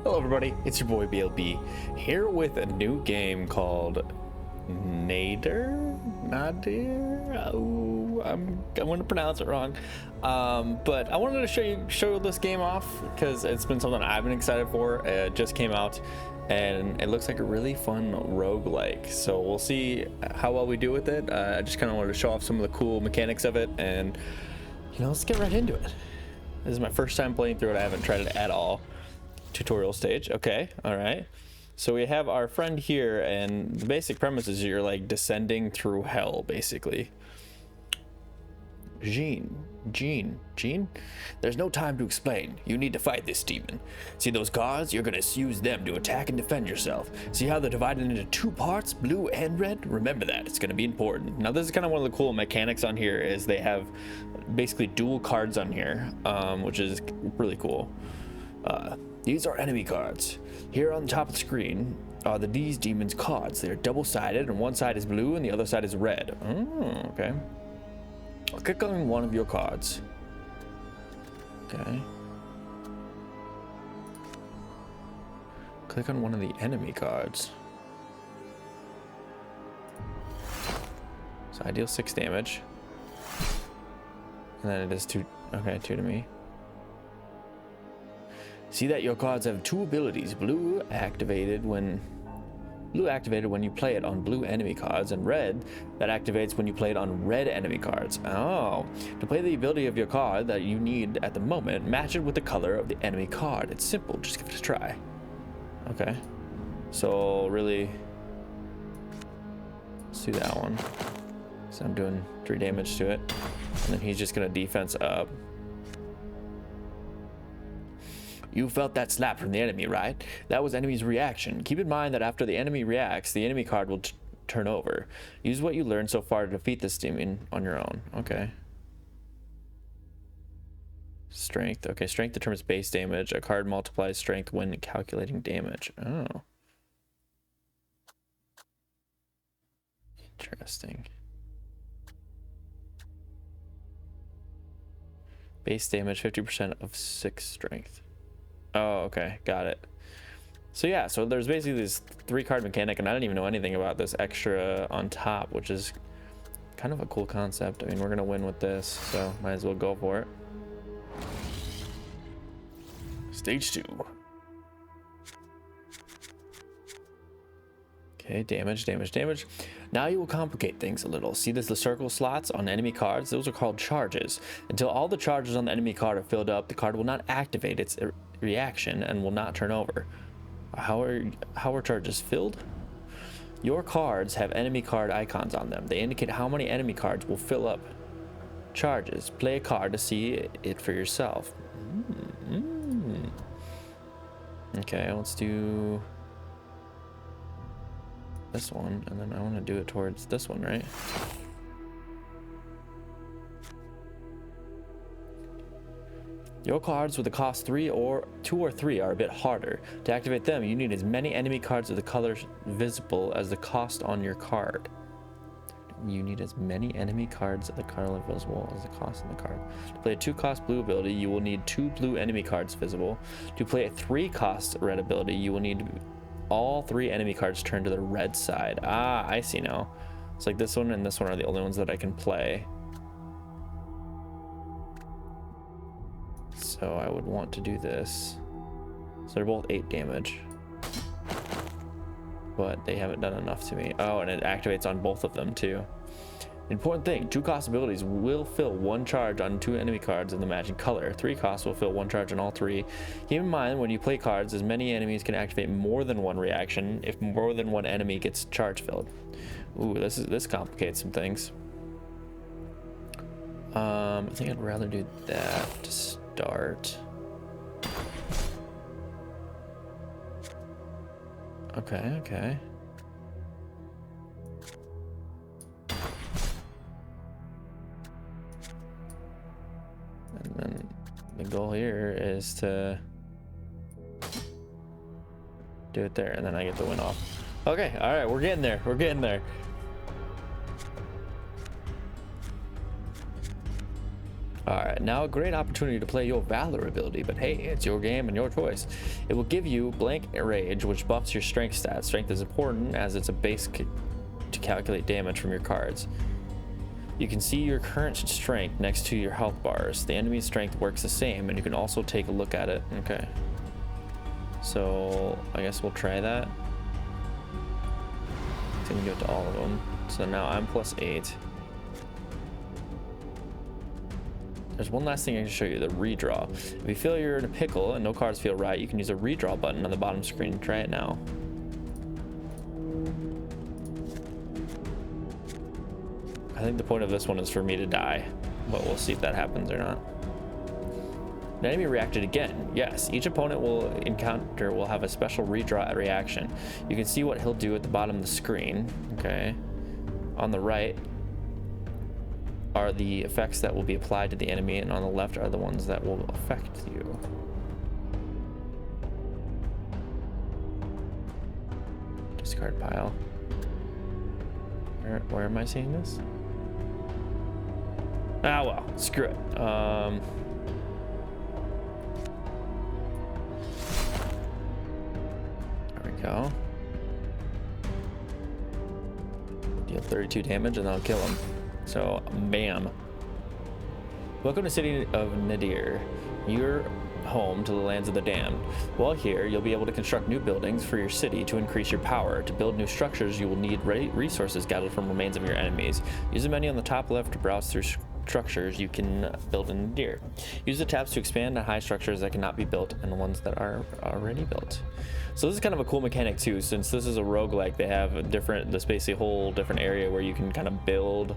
Hello everybody, it's your boy BLB here with a new game called Nadir? Oh, I'm going to pronounce it wrong. But I wanted to show this game off because it's been something I've been excited for. It just came out and it looks like a really fun roguelike. So we'll see how well we do with it. I just kind of wanted to show off some of the cool mechanics of it, and let's get right into it. This is my first time playing through it. I haven't tried it at all. Tutorial stage. Okay, all right. So we have our friend here, and the basic premise is you're like descending through hell, basically. Jean, there's no time to explain. You need to fight this demon. See those guards? You're gonna use them to attack and defend yourself. See how they're divided into two parts, blue and red? Remember that, it's gonna be important. Now this is kind of one of the cool mechanics on here, is they have basically dual cards on here, which is really cool. These are enemy cards. Here on the top of the screen are these demons' cards. They're double-sided, and one side is blue and the other side is red. Oh, okay. I'll click on one of your cards. Okay. Click on one of the enemy cards. So I deal 6 damage. And then it is 2. Okay, 2 to me. See that your cards have 2 abilities. Blue activated when you play it on blue enemy cards, and red that activates when you play it on red enemy cards. Oh, to play the ability of your card that you need at the moment, match it with the color of the enemy card. It's simple, just give it a try. Okay, so really, let's do that one. So I'm doing 3 damage to it, and then he's just gonna defense up. You felt that slap from the enemy, right? That was enemy's reaction. Keep in mind that after the enemy reacts, the enemy card will turn over. Use what you learned so far to defeat this demon on your own. Okay. Strength. Okay, strength determines base damage. A card multiplies strength when calculating damage. Oh. Interesting. Base damage, 50% of 6 strength. Oh, okay, got it. So yeah, so there's basically this 3-card mechanic, and I didn't even know anything about this extra on top, which is kind of a cool concept. I mean, we're gonna win with this, so might as well go for it. Stage 2. Okay, damage. Now you will complicate things a little. See the circle slots on enemy cards? Those are called charges. Until all the charges on the enemy card are filled up, the card will not activate its reaction and will not turn over. How are charges filled? Your cards have enemy card icons on them. They indicate how many enemy cards will fill up charges. Play a card to see it for yourself. Okay, let's do this one, and then I want to do it towards this one, right? Your cards with a cost 2 or 3 are a bit harder. To activate them, you need as many enemy cards of the color visible as the cost on your card. You need as many enemy cards of the color visible as the cost on the card. To play a 2-cost blue ability, you will need 2 blue enemy cards visible. To play a 3-cost red ability, you will need all 3 enemy cards turned to the red side. Ah, I see now. It's like this one and this one are the only ones that I can play. So I would want to do this. So they're both 8 damage. But they haven't done enough to me. Oh, and it activates on both of them too. Important thing, 2-cost abilities will fill 1 charge on 2 enemy cards in the matching color. 3 costs will fill 1 charge on all 3. Keep in mind, when you play cards, as many enemies can activate more than 1 reaction if more than 1 enemy gets charge filled. Ooh, this complicates some things. I think I'd rather do that to start. Okay. And then the goal here is to do it there, and then I get the win off. Okay, all right, we're getting there. Alright, now a great opportunity to play your Valor ability, but hey, it's your game and your choice. It will give you blank rage, which buffs your strength stats. Strength is important as it's a base to calculate damage from your cards. You can see your current strength next to your health bars. The enemy's strength works the same, and you can also take a look at it. Okay. So, I guess we'll try that. So we can give it to all of them. So now I'm +8. There's one last thing I can show you, the redraw. If you feel you're in a pickle and no cards feel right, you can use a redraw button on the bottom screen. Try it now. I think the point of this one is for me to die, but we'll see if that happens or not. The enemy reacted again. Yes, each opponent will encounter will have a special redraw reaction. You can see what he'll do at the bottom of the screen. Okay. On the right are the effects that will be applied to the enemy, and on the left are the ones that will affect you. Discard pile. Where am I seeing this? Ah, well, screw it. There we go. Deal 32 damage and I'll kill him. So, bam. Welcome to City of Nadir. You're home to the lands of the damned. While here, you'll be able to construct new buildings for your city to increase your power. To build new structures, you will need resources gathered from remains of your enemies. Use the menu on the top left to browse through structures you can build in Nadir. Use the tabs to expand on high structures that cannot be built and the ones that are already built. So this is kind of a cool mechanic too, since this is a roguelike. They have this basically a whole different area where you can kind of build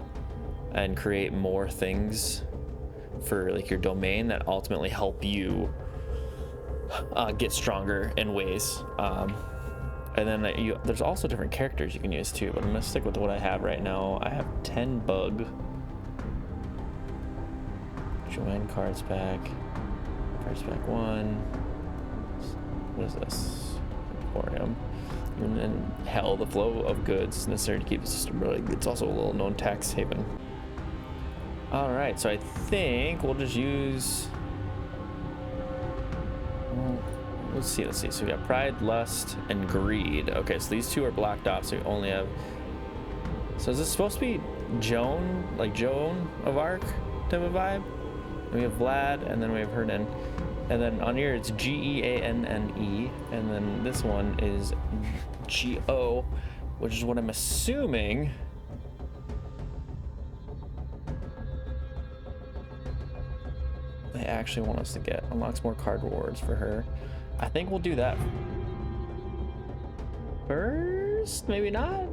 and create more things for like your domain that ultimately help you get stronger in ways. And then there's also different characters you can use too, but I'm gonna stick with what I have right now. I have 10 bug. Join cards pack. Cards pack 1. What is this? Emporium. And then hell, the flow of goods necessary to keep the system running. It's also a little known tax haven. All right, so I think we'll just use. Let's see. So we got pride, lust, and greed. Okay, so these two are blocked off, so we only have. So is this supposed to be Joan, like Joan of Arc type of vibe? We have Vlad, and then we have Hernan, and then on here it's Geanne, and then this one is Go, which is what I'm assuming. They actually want us to get. Unlocks more card rewards for her. I think we'll do that first. Maybe not.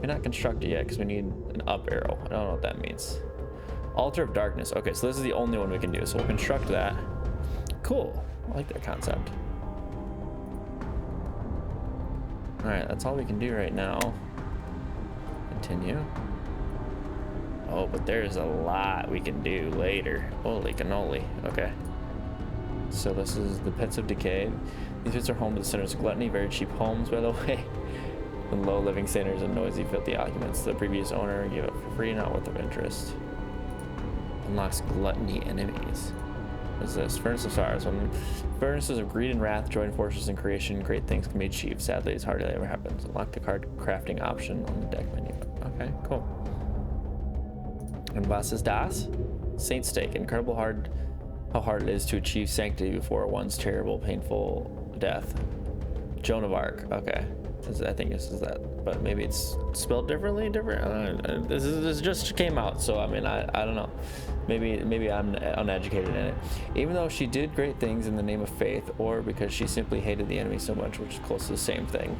We're not constructed yet because we need an up arrow. I don't know what that means. Altar of Darkness. Okay, so this is the only one we can do. So we'll construct that. Cool. I like that concept. All right, that's all we can do right now. Continue. Oh, but there's a lot we can do later. Holy cannoli. Okay. So this is the Pits of Decay. These pits are home to the sinners of gluttony, very cheap homes, by the way. And low living sinners and noisy, filthy occupants. The previous owner gave it for free, not worth of interest. Unlocks gluttony enemies. What is this? Furnace of Sorrows. When furnaces of greed and wrath join forces in creation, great things can be achieved. Sadly, it's hardly ever happens. Unlock the card crafting option on the deck menu. Okay, cool. And Vas's Das, Saint Stake. Incredible how hard it is to achieve sanctity before one's terrible, painful death. Joan of Arc. Okay, I think this is that, but maybe it's spelled differently. This just came out, so I mean, I don't know. Maybe I'm uneducated in it. Even though she did great things in the name of faith, or because she simply hated the enemy so much, which is close to the same thing.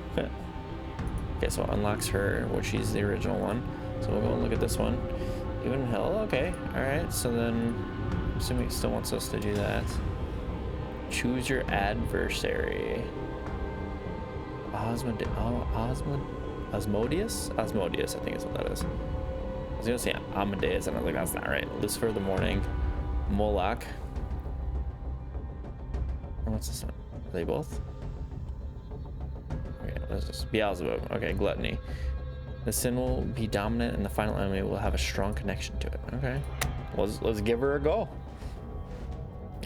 Okay, so it unlocks her, which she's the original one. So we'll go and look at this one. Even hell, okay, all right. So then, I'm assuming it still wants us to do that. Choose your adversary. Osmodeus, I think is what that is. I was gonna say Amadeus, and I was like, that's not right. Lucifer of the Morning, Moloch. And what's this one? Are they both? Okay, what is this? Beelzebub. Okay, gluttony. The sin will be dominant, and the final enemy will have a strong connection to it. Okay, let's give her a go.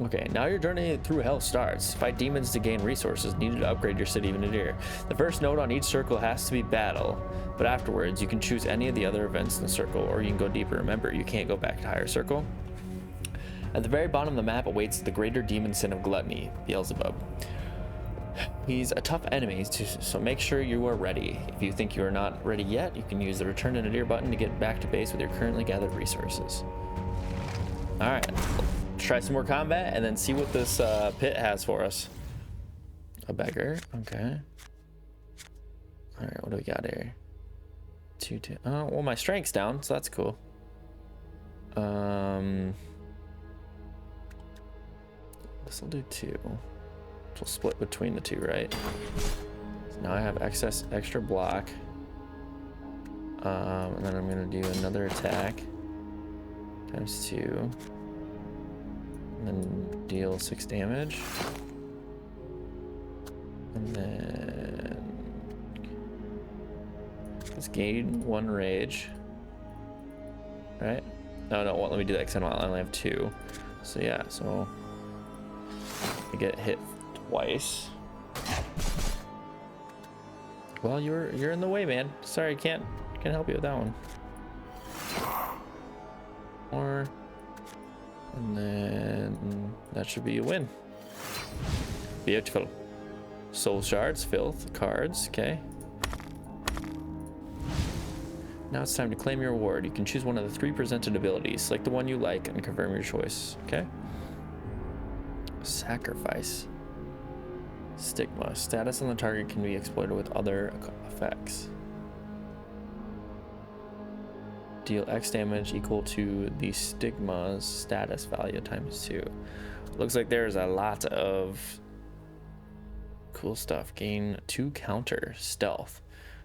Okay, now your journey through hell starts. Fight demons to gain resources needed to upgrade your city of Nadir. The first note on each circle has to be battle, but afterwards you can choose any of the other events in the circle, or you can go deeper. Remember, you can't go back to higher circle. At the very bottom of the map awaits the greater demon sin of gluttony, Beelzebub. He's a tough enemy, so make sure you are ready. If you think you are not ready yet, you can use the Return to Nadir button to get back to base with your currently gathered resources. Alright, try some more combat and then see what this pit has for us. A beggar, okay. Alright, what do we got here? 2. Oh, well, my strength's down, so that's cool. This will do 2. Which will split between the 2, right? So now I have extra block. And then I'm gonna do another attack. Times 2. And then deal 6 damage. And then let's gain 1 rage. Right? No, no, let me do that because I only have 2. So yeah, so I get hit twice. Well, you're in the way, man. Sorry, can't help you with that one. More. And then that should be a win. Beautiful. Soul shards, filth, cards, okay. Now it's time to claim your reward. You can choose one of the 3 presented abilities. Select the one you like and confirm your choice, okay? Sacrifice. Stigma. Status on the target can be exploited with other effects. Deal X damage equal to the stigma's status value times 2. Looks like there's a lot of cool stuff. Gain 2 counter. Stealth.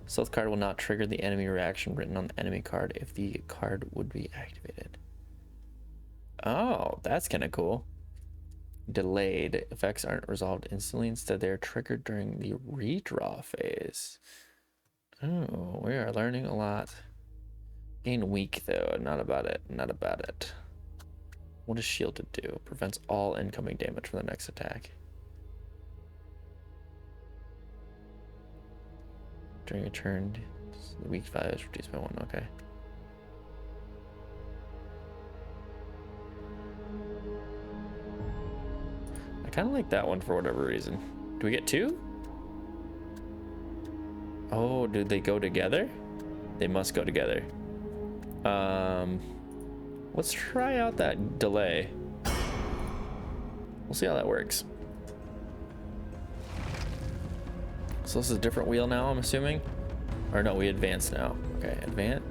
Stealth card will not trigger the enemy reaction written on the enemy card if the card would be activated. Oh, that's kind of cool. Delayed. Effects aren't resolved instantly. Instead, they're triggered during the redraw phase. Oh, we are learning a lot. Gain weak, though. Not about it. Not about it. What does shielded do? Prevents all incoming damage from the next attack. During a turn, the weak value is reduced by 1. Okay. I kind of like that one for whatever reason. Do we get 2? Oh, do they go together? They must go together. Let's try out that delay. We'll see how that works. So this is a different wheel now, I'm assuming? Or no, we advance now. Okay, advance.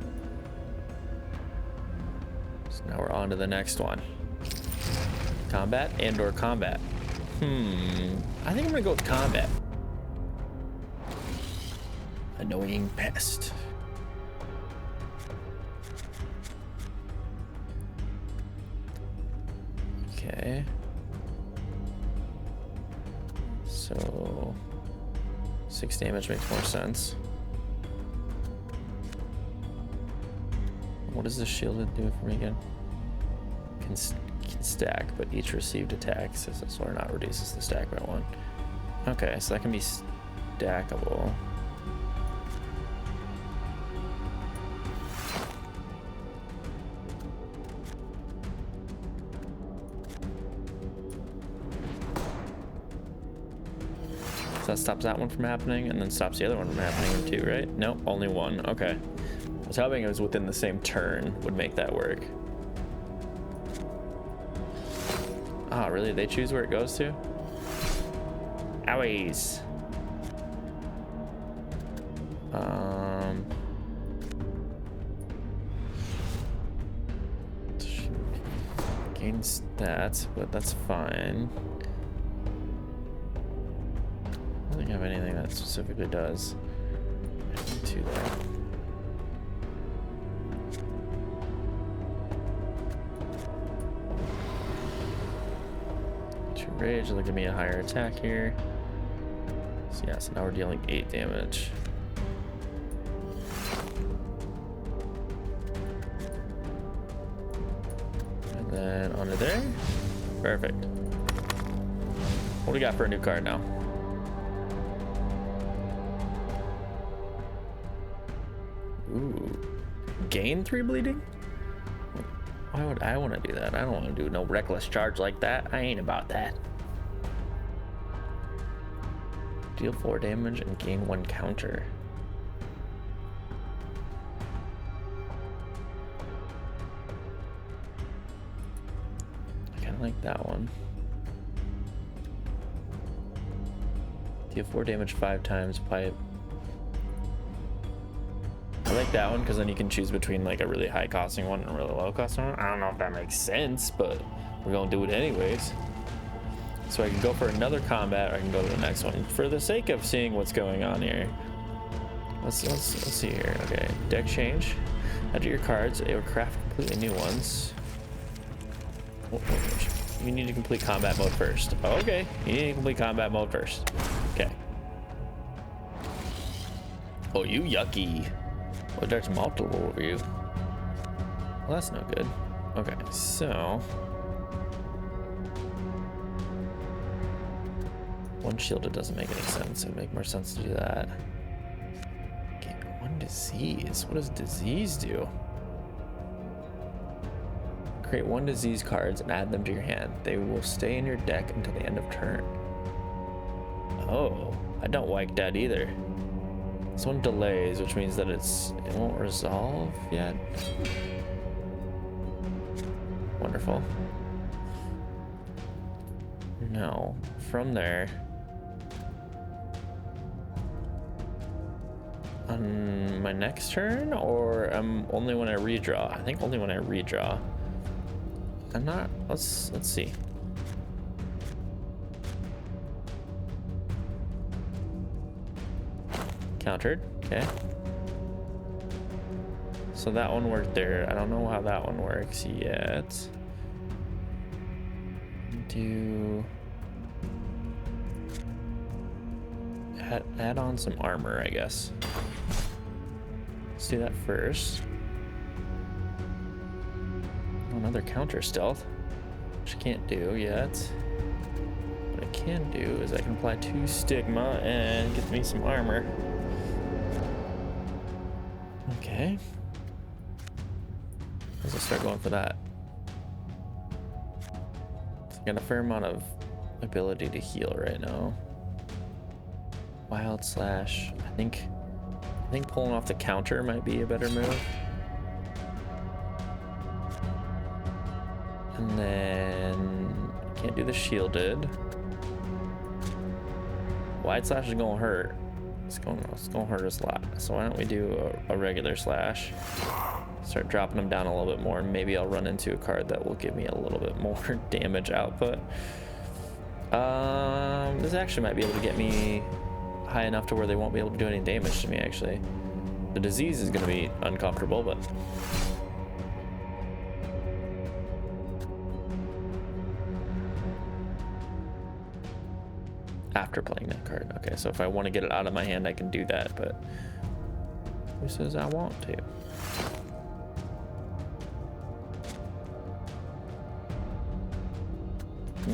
So now we're on to the next one. Combat and/or combat. I think I'm gonna go with combat. Annoying pest. Okay. So 6 damage makes more sense. What does the shielded do for me again? Can stack, but each received attack says or not reduces the stack by 1. Okay, so that can be stackable. So that stops that one from happening and then stops the other one from happening too, right? Nope, only 1. Okay. I was hoping it was within the same turn would make that work. Ah, really? They choose where it goes to? Owies. Gains that, but that's fine. I don't think I have anything that specifically does to that. Rage will give me a higher attack here. So yeah, so now we're dealing 8 damage. Under there. Perfect. What do we got for a new card now? Ooh. Gain 3 bleeding? Why would I want to do that? I don't want to do no reckless charge like that. I ain't about that. Deal 4 damage and gain 1 counter. I kind of like that one. Deal 4 damage 5 times. Pipe. I like that one because then you can choose between like a really high costing one and a really low costing one. I don't know if that makes sense, but we're gonna do it anyways. So I can go for another combat, or I can go to the next one. For the sake of seeing what's going on here, let's see here. Okay, deck change. Enter your cards or craft completely new ones. You need to complete combat mode first. Okay, you need to complete combat mode first. Okay. Oh, you yucky. Oh, there's multiple over you. Well, that's no good. Okay, so 1 shielded doesn't make any sense. It would make more sense to do that. Okay, 1 disease. What does disease do? Create 1 disease cards and add them to your hand. They will stay in your deck until the end of turn. Oh, I don't like that either. This one delays, which means that it won't resolve yet. Wonderful. No, from there. On my next turn, or only when I redraw? I think only when I redraw. I'm not. Let's see. Countered. Okay. So that one worked there. I don't know how that one works yet. Do add on some armor, I guess. Let's do that first. Another counter stealth, which I can't do yet. What I can do is I can apply 2 stigma and get me some armor. Okay. Let's start going for that. So I got a fair amount of ability to heal right now. Wild slash. I think pulling off the counter might be a better move. And then can't do the shielded. Wide slash is gonna hurt. It's gonna hurt us a lot. So why don't we do a regular slash? Start dropping them down a little bit more, and maybe I'll run into a card that will give me a little bit more damage output. This actually might be able to get me high enough to where they won't be able to do any damage to me, actually. The disease is gonna be uncomfortable, but after playing that card. Okay, so if I want to get it out of my hand, I can do that, but who says I want to?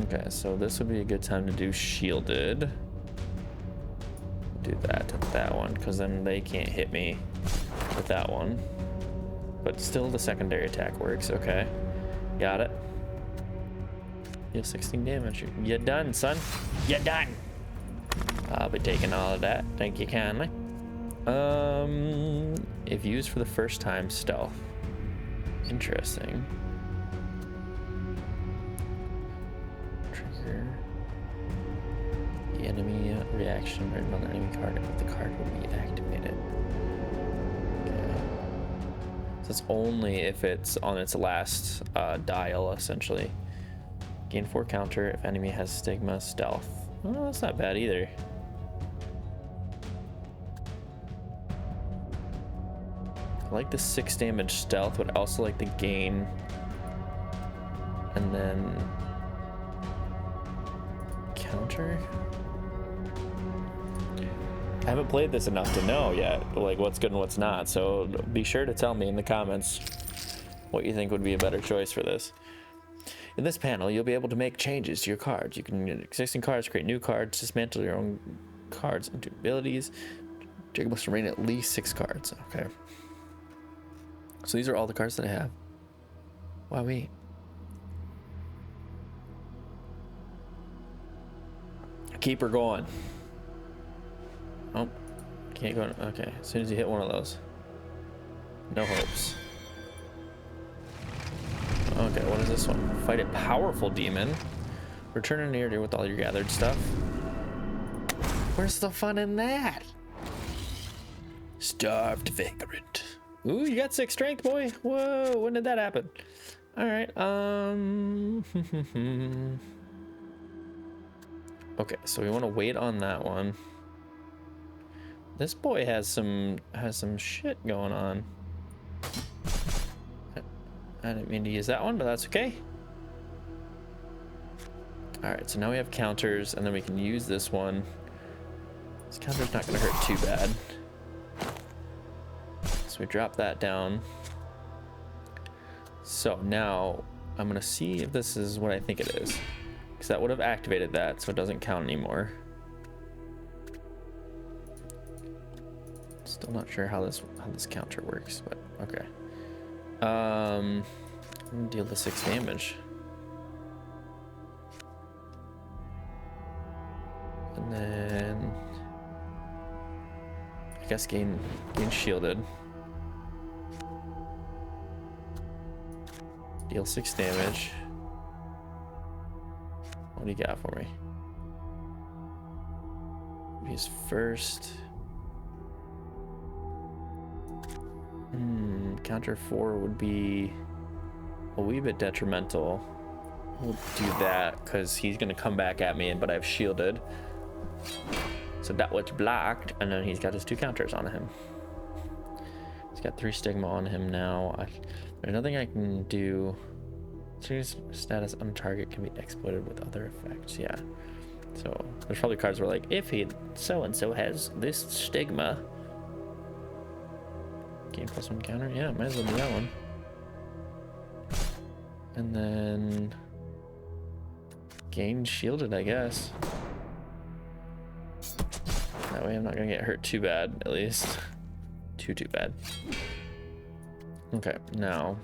Okay, so this would be a good time to do shielded. Do that to that one, because then they can't hit me with that one. But still the secondary attack works, okay. Got it. You have 16 damage. You're done, son. You're done. I'll be taking all of that. Thank you kindly. If used for the first time, stealth. Interesting. Trigger the enemy reaction right on the enemy card if the card will be activated. Okay. So it's only if it's on its last dial, essentially. Gain 4 counter if enemy has stigma stealth. Oh, that's not bad either. I like the 6 damage stealth, but I also like the gain. And then counter. I haven't played this enough to know yet, like what's good and what's not. So be sure to tell me in the comments what you think would be a better choice for this. In this panel, you'll be able to make changes to your cards. You can use existing cards, create new cards, dismantle your own cards into abilities. You're able to remain at least 6 cards. Okay. So these are all the cards that I have. Wowee. Keep her going. Oh, can't go. Okay, as soon as you hit one of those. No hopes. Okay, what is this one? Fight a powerful demon. Return to Nadir with all your gathered stuff. Where's the fun in that? Starved vagrant. Ooh, you got 6 strength, boy. Whoa, when did that happen? All right. Okay, so we want to wait on that one. This boy has some shit going on. I didn't mean to use that one, but that's okay. All right, so now we have counters, and then we can use this one. This counter's not going to hurt too bad. So we drop that down. So now I'm going to see if this is what I think it is, because that would have activated that, so it doesn't count anymore. Still not sure how this counter works, but okay. I'm gonna deal the 6 damage. And then I guess gain shielded. Deal 6 damage. What do you got for me? Use first. Counter 4 would be a wee bit detrimental. We'll do that because he's gonna come back at me, but I've shielded. So that was blocked, and then he's got his 2 counters on him. He's got 3 stigma on him now. There's nothing I can do. Choose status on target can be exploited with other effects. Yeah. So there's probably cards where like, if he so and so has this stigma. Gain +1 counter. Yeah, might as well do that one. And then gain shielded, I guess. That way I'm not gonna get hurt too bad, at least. Too bad. Okay, now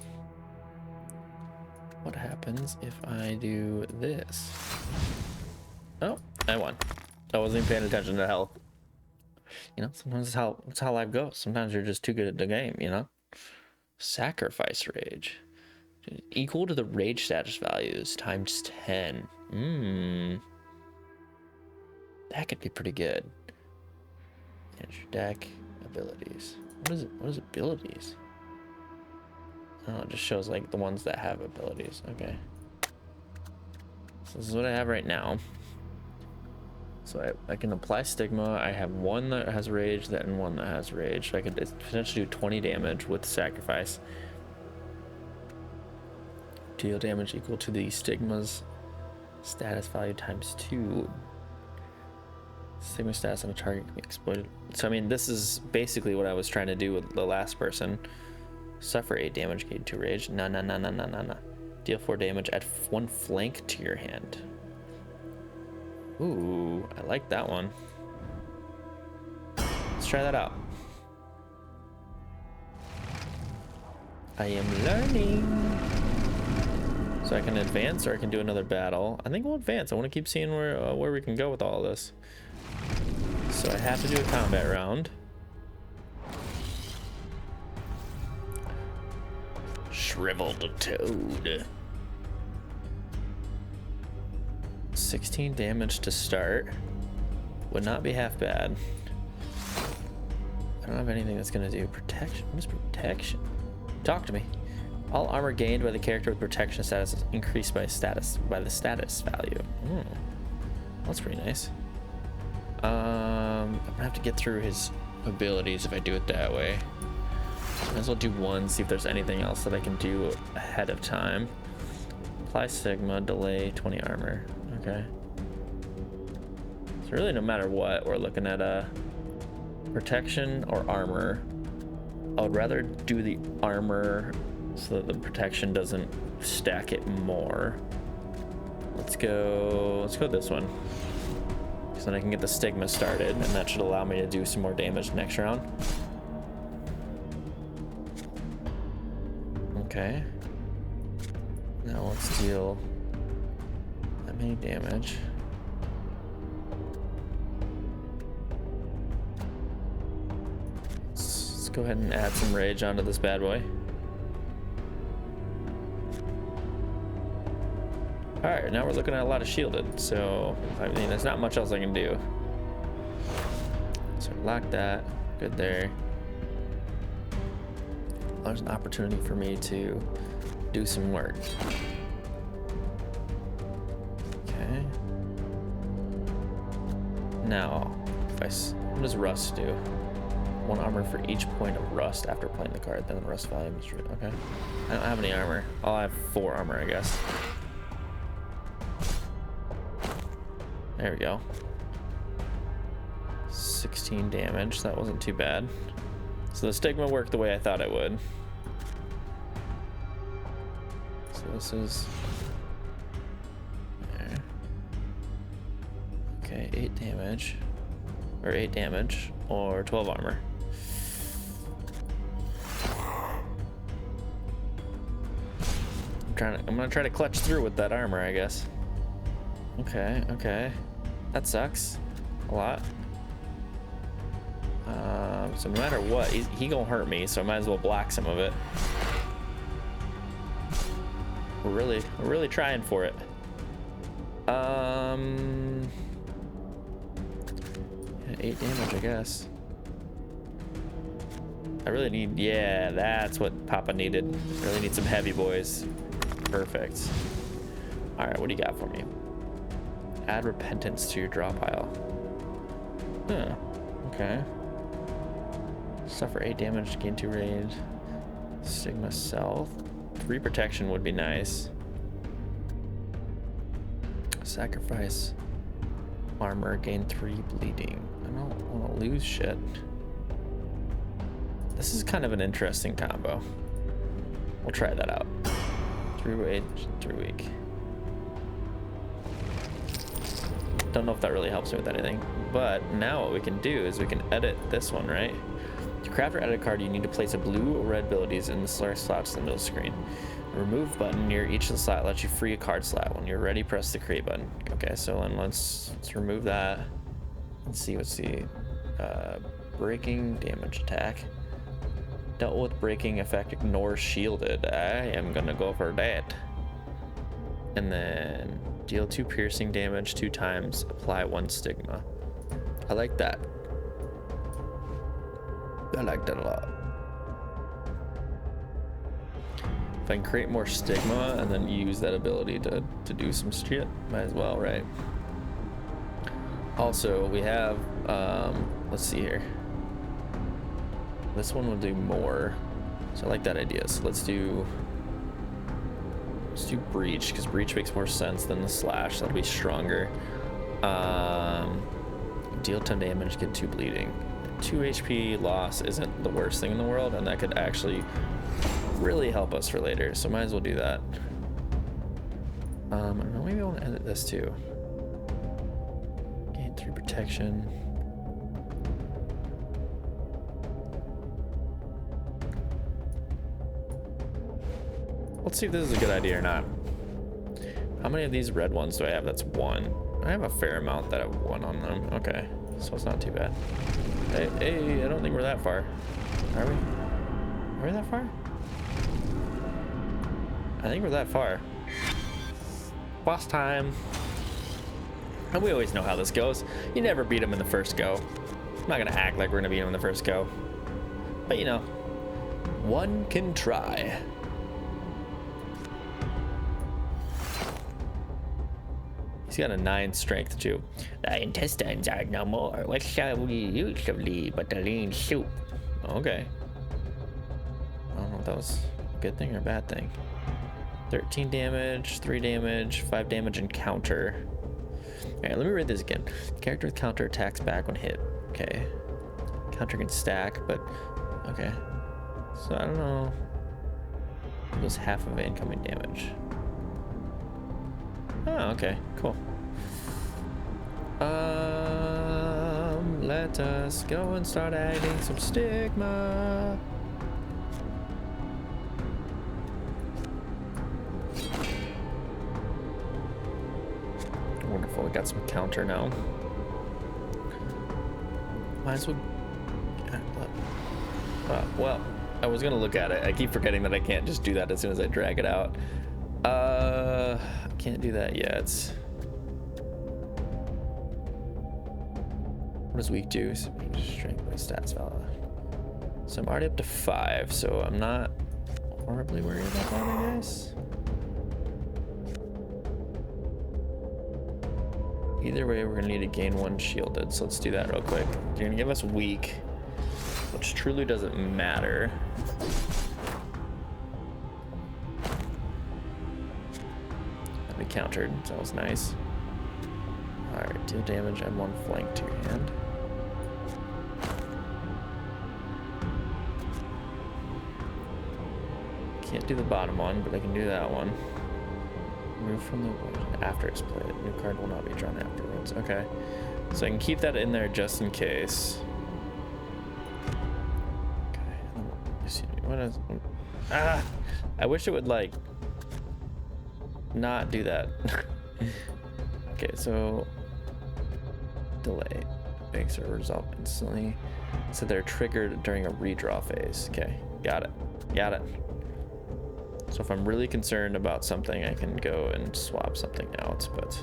what happens if I do this? Oh, I won. I wasn't even paying attention to health. You know, sometimes that's how life goes. Sometimes you're just too good at the game, you know? Sacrifice rage. Equal to the rage status values times 10. That could be pretty good. Manage your deck. Abilities. What is it? What is abilities? Oh, it just shows like the ones that have abilities. Okay. So this is what I have right now. So I can apply stigma. I have one that has rage, and one that has rage. So I could potentially do 20 damage with sacrifice. Deal damage equal to the stigma's status value times 2. Stigma status on a target can be exploited. So I mean, this is basically what I was trying to do with the last person. Suffer 8 damage, gain 2 rage. No. Deal 4 damage, add 1 flank to your hand. Ooh, I like that one. Let's try that out. I am learning. So I can advance or I can do another battle. I think we'll advance. I want to keep seeing where we can go with all of this. So I have to do a combat round. Shriveled toad. 16 damage to start. Would not be half bad. I don't have anything that's gonna do protection. What is protection? Talk to me. All armor gained by the character with protection status is increased by the status value. That's pretty nice. I'm gonna have to get through his abilities if I do it that way. Might as well do one, see if there's anything else that I can do ahead of time. Apply Sigma, delay 20 armor. Okay. So really no matter what, we're looking at protection or armor. I would rather do the armor so that the protection doesn't stack it more. Let's go this one. So then I can get the stigma started, and that should allow me to do some more damage next round. Okay. Now let's deal that many damage. Let's go ahead and add some rage onto this bad boy. Alright, now we're looking at a lot of shielded, so I mean there's not much else I can do. So lock that, good there. There's an opportunity for me to do some work. Okay. Now, what does rust do? 1 armor for each point of rust after playing the card, then the rust volume is true. Okay. I don't have any armor. I'll have 4 armor, I guess. There we go. 16 damage. That wasn't too bad. So the stigma worked the way I thought it would. So this is there. Okay, 8 damage. Or 8 damage. Or 12 armor. I'm gonna try to clutch through with that armor, I guess. Okay, okay. That sucks a lot. So no matter what, he gonna hurt me, so I might as well block some of it. We're really trying for it. Yeah, 8 damage, I guess. I really need, yeah, that's what Papa needed. Really need some heavy boys. Perfect. All right, what do you got for me? Add repentance to your draw pile. Huh, okay. Suffer 8 damage, gain 2 rage. Sigma South. 3 protection would be nice. Sacrifice armor, gain 3 bleeding. I don't want to lose shit. This is kind of an interesting combo. We'll try that out. 3 rage, 3 weak. Don't know if that really helps me with anything, but now what we can do is we can edit this one, right? To craft or edit a card, you need to place a blue or red abilities in the slots in the middle screen. The remove button near each of the slot lets you free a card slot. When you're ready, press the create button. Okay, so then let's remove that. Let's see what's the breaking damage attack. Dealt with breaking effect, ignore shielded. I am gonna go for that. And then deal 2 piercing damage 2 times, apply 1 stigma. I like that. I like that a lot. If I can create more stigma and then use that ability to do some shit, might as well, right? Also, we have, let's see here. This one will do more, so I like that idea. So let's do breach, because breach makes more sense than the slash. That'll be stronger. Deal 10 damage, get 2 bleeding. 2 HP loss isn't the worst thing in the world, and that could actually really help us for later, so might as well do that. I don't know, maybe I want to edit this too. Gain 3 protection. Let's see if this is a good idea or not. How many of these red ones do I have? That's 1. I have a fair amount that have 1 on them. Okay, so it's not too bad. Hey, I don't think we're that far. Are we? Are we that far? I think we're that far. Boss time. And we always know how this goes. You never beat him in the first go. I'm not gonna act like we're gonna beat him in the first go. But you know, one can try. He's got a 9 strength too. The intestines are no more. What shall we usually but the lean soup? Okay. I don't know if that was a good thing or a bad thing. 13 damage, 3 damage, 5 damage, and counter. Alright, let me read this again. Character with counter attacks back when hit. Okay. Counter can stack, but okay. So I don't know. It was half of incoming damage. Oh, okay, cool. Let us go and start adding some stigma. Wonderful, we got some counter now. Might as well. Well, I was gonna look at it. I keep forgetting that I can't just do that as soon as I drag it out. I can't do that yet. What does weak do? Strength by stats value. So I'm already up to 5, so I'm not horribly worried about that, I guess. Either way, we're gonna need to gain 1 shielded, so let's do that real quick. You're gonna give us weak, which truly doesn't matter. And we countered, so that was nice. Alright, deal damage, add 1 flank to your hand. Can't do the bottom one, but I can do that one. Move from the after it's played. New card will not be drawn afterwards. Okay, so I can keep that in there just in case. Okay, what is? Ah, I wish it would like not do that. Okay, so delay makes a result instantly. So they're triggered during a redraw phase. Okay, got it. Got it. So if I'm really concerned about something, I can go and swap something out, but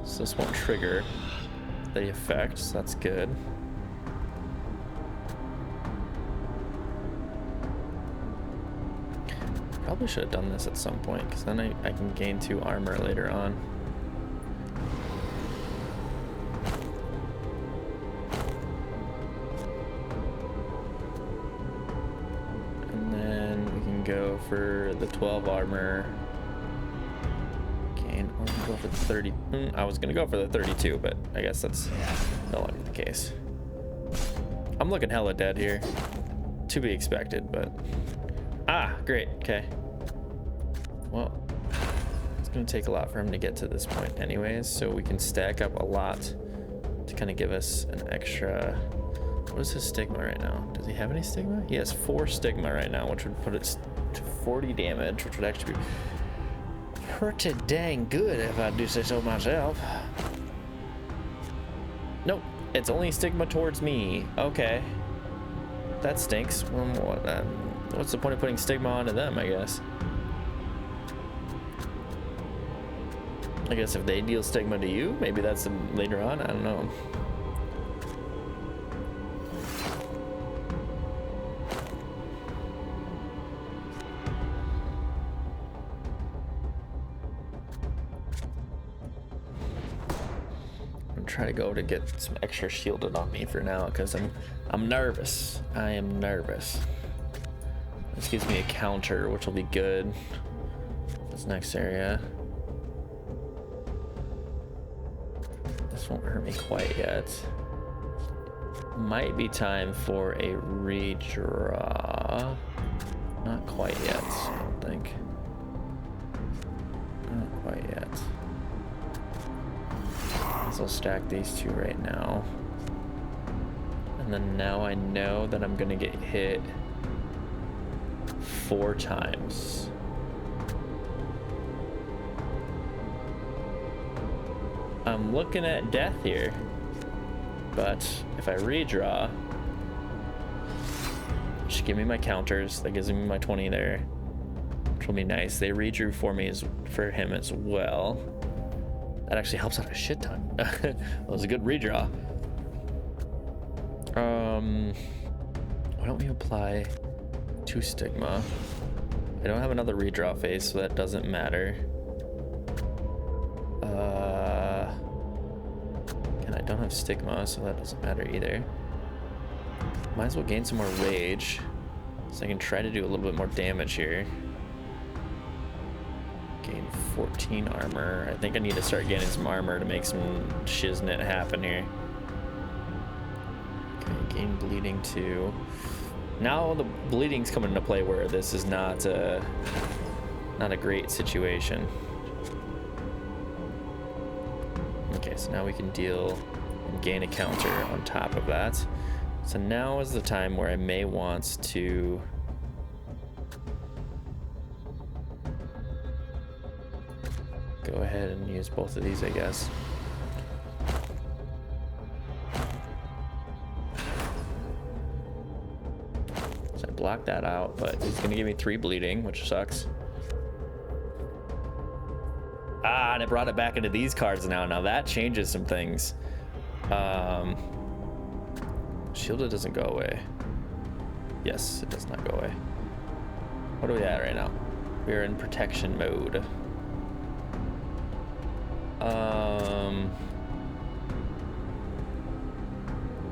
so this won't trigger the effect, so that's good. Probably should have done this at some point, because then I can gain 2 armor later on. Go for the 12 armor. Gain. I'm gonna go for the 30. I was gonna go for the 32, but I guess that's no longer the case. I'm looking hella dead here. To be expected, but great. Okay. Well, it's gonna take a lot for him to get to this point, anyways. So we can stack up a lot to kind of give us an extra. What is his stigma right now? Does he have any stigma? He has 4 stigma right now, which would put it to 40 damage, which would actually be pretty dang good if I do say so myself. Nope, it's only stigma towards me. Okay, that stinks. What's the point of putting stigma onto them, I guess? I guess if they deal stigma to you, maybe that's later on, I don't know. Try to go to get some extra shielded on me for now, because I'm nervous. I am nervous. This gives me a counter, which will be good. This next area. This won't hurt me quite yet. Might be time for a redraw. Not quite yet, I don't think. Not quite yet. I'll stack these 2 right now, and then now I know that I'm gonna get hit 4 times. I'm looking at death here, but if I redraw, just give me my counters. That gives me my 20 there, which will be nice. They redrew for me for him as well. That actually helps out a shit ton. That was a good redraw. Why don't we apply 2 stigma? I don't have another redraw phase, so that doesn't matter. And I don't have stigma, so that doesn't matter either. Might as well gain some more rage, so I can try to do a little bit more damage here. Gain 14 armor. I think I need to start getting some armor to make some shiznit happen here. Okay, gain bleeding 2. Now the bleeding's coming into play where this is not a great situation. Okay, so now we can deal and gain a counter on top of that. So now is the time where I may want to go ahead and use both of these, I guess. So I blocked that out, but he's gonna give me 3 bleeding, which sucks. Ah, and it brought it back into these cards now. Now that changes some things. Shielded doesn't go away. Yes, it does not go away. What are we at right now? We're in protection mode.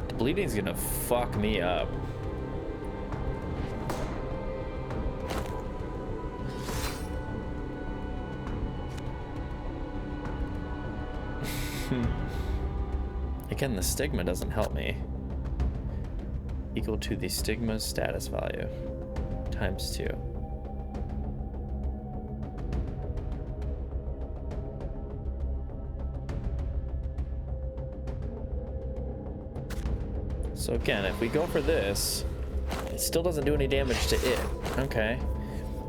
The bleeding's gonna fuck me up. Again, the stigma doesn't help me. Equal to the stigma's status value times 2. So again, if we go for this, it still doesn't do any damage to it. Okay.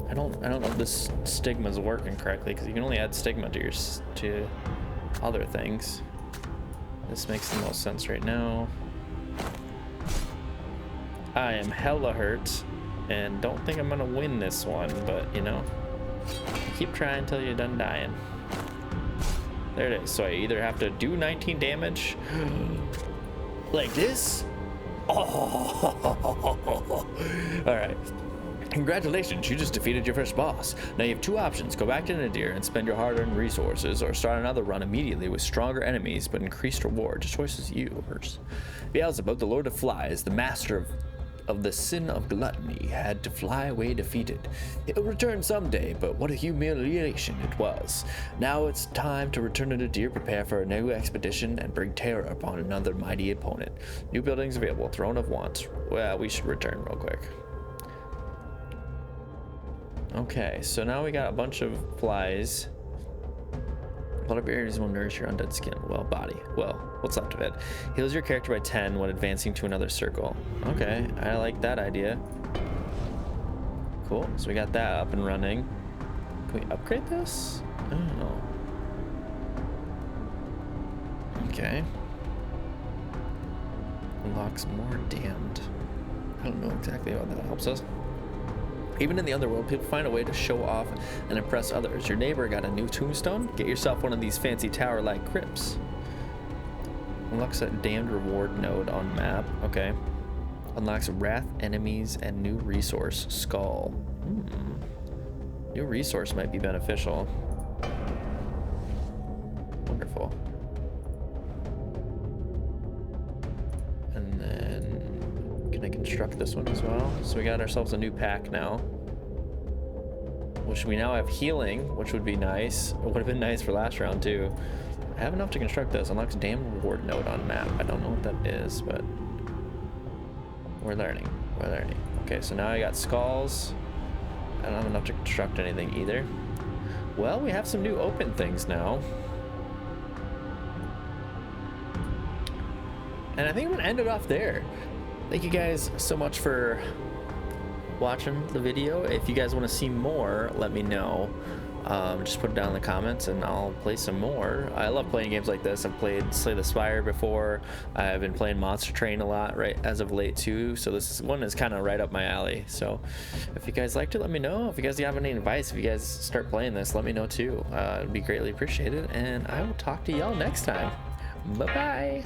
I don't know if this stigma's working correctly, because you can only add stigma to other things. This makes the most sense right now. I am hella hurt and don't think I'm gonna win this one, but you know, keep trying until you're done dying. There it is. So I either have to do 19 damage like this. Oh, all right. Congratulations, you just defeated your first boss. Now you have 2 options. Go back to Nadir and spend your hard-earned resources, or start another run immediately with stronger enemies but increased reward. Your choice is yours. Beelzebub, the Lord of Flies, the master of the sin of gluttony, had to fly away defeated. He'll return someday, but what a humiliation it was. Now it's time to return to Nadir, prepare for a new expedition, and bring terror upon another mighty opponent. New buildings available, Throne of Want. Well, we should return real quick. Okay, so now we got a bunch of flies. A lot of areas will nourish your undead skin. Well, body. Well, what's left of it. Heals your character by 10 when advancing to another circle. Okay, I like that idea. Cool, so we got that up and running. Can we upgrade this? I don't know. Okay. Unlocks more damned. I don't know exactly how that helps us. Even in the underworld, people find a way to show off and impress others. Your neighbor got a new tombstone? Get yourself one of these fancy tower-like crypts. Unlocks a damned reward node on map. Okay. Unlocks wrath enemies and new resource, skull. New resource might be beneficial. Wonderful. And then can I construct this one as well? So we got ourselves a new pack now, which we now have healing, which would be nice. It would have been nice for last round too. I have enough to construct this. Unlocks damn reward node on map. I don't know what that is, but we're learning. We're learning. Okay, so now I got skulls. I don't have enough to construct anything either. Well, we have some new open things now. And I think I'm gonna end it off there. Thank you guys so much for watching the video. If you guys want to see more, let me know. Just put it down in the comments and I'll play some more. I love playing games like this. I've played Slay the Spire before. I've been playing Monster Train a lot right as of late too, so this one is kind of right up my alley. So if you guys liked it, let me know. If you guys have any advice, if you guys start playing this, let me know too. It'd be greatly appreciated, and I will talk to y'all next time. Bye bye.